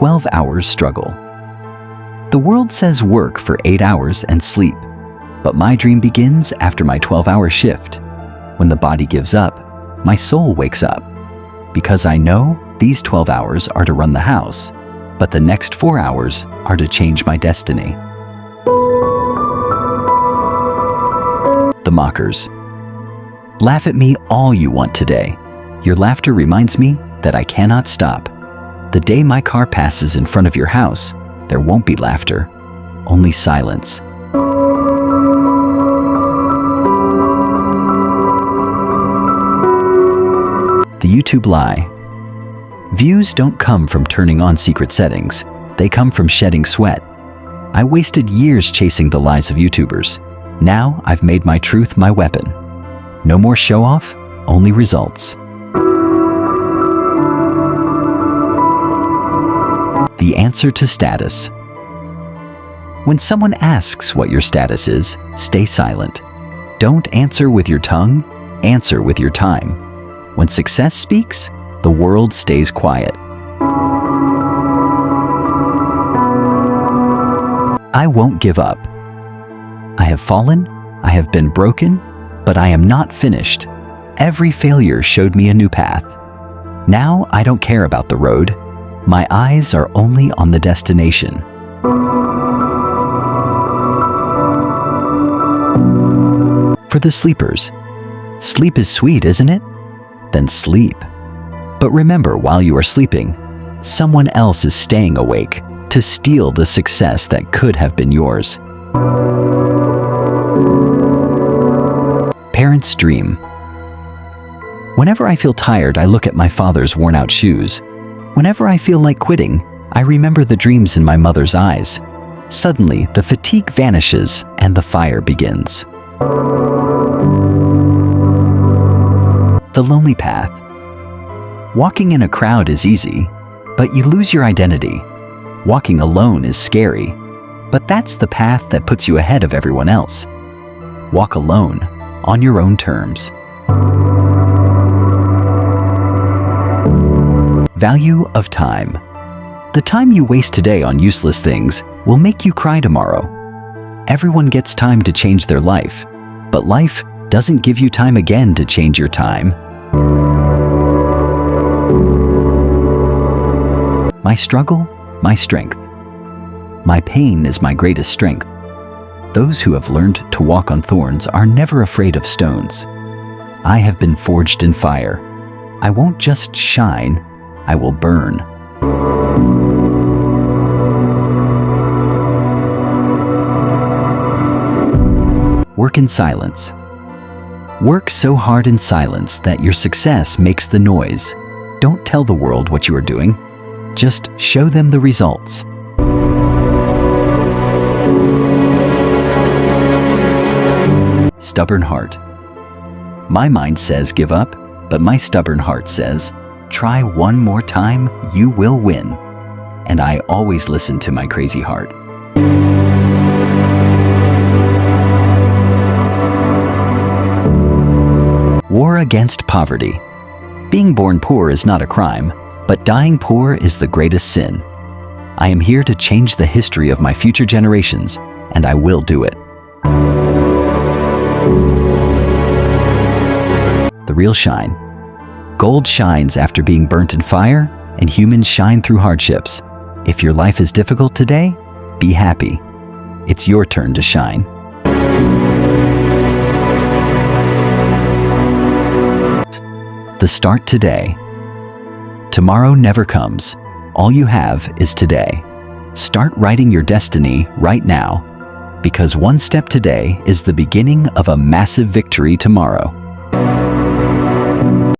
12 hours struggle. The world says work for 8 hours and sleep, but my dream begins after my 12-hour shift. When the body gives up, my soul wakes up, because I know these 12 hours are to run the house, but the next 4 hours are to change my destiny. The mockers. Laugh at me all you want today. Your laughter reminds me that I cannot stop. The day my car passes in front of your house, there won't be laughter, only silence. The YouTube lie. Views don't come from turning on secret settings. They come from shedding sweat. I wasted years chasing the lies of YouTubers. Now I've made my truth my weapon. No more show-off, only results. The answer to status. When someone asks what your status is, stay silent. Don't answer with your tongue, answer with your time. When success speaks, the world stays quiet. I won't give up. I have fallen, I have been broken, but I am not finished. Every failure showed me a new path. Now I don't care about the road. My eyes are only on the destination. For the sleepers. Sleep is sweet, isn't it? Then sleep. But remember, while you are sleeping, someone else is staying awake to steal the success that could have been yours. Parents' dream. Whenever I feel tired, I look at my father's worn-out shoes. Whenever I feel like quitting, I remember the dreams in my mother's eyes. Suddenly, the fatigue vanishes and the fire begins. The lonely path. Walking in a crowd is easy, but you lose your identity. Walking alone is scary, but that's the path that puts you ahead of everyone else. Walk alone, on your own terms. Value of time. The time you waste today on useless things will make you cry tomorrow. Everyone gets time to change their life, but life doesn't give you time again to change your time. My struggle, my strength. My pain is my greatest strength. Those who have learned to walk on thorns are never afraid of stones. I have been forged in fire. I won't just shine, I will burn. Work in silence. Work so hard in silence that your success makes the noise. Don't tell the world what you are doing. Just show them the results. Stubborn heart. My mind says give up, but my stubborn heart says, try one more time, you will win. And I always listen to my crazy heart. War against poverty. Being born poor is not a crime, but dying poor is the greatest sin. I am here to change the history of my future generations, and I will do it. The real shine. Gold shines after being burnt in fire, and humans shine through hardships. If your life is difficult today, be happy. It's your turn to shine. The start today. Tomorrow never comes. All you have is today. Start writing your destiny right now, because one step today is the beginning of a massive victory tomorrow.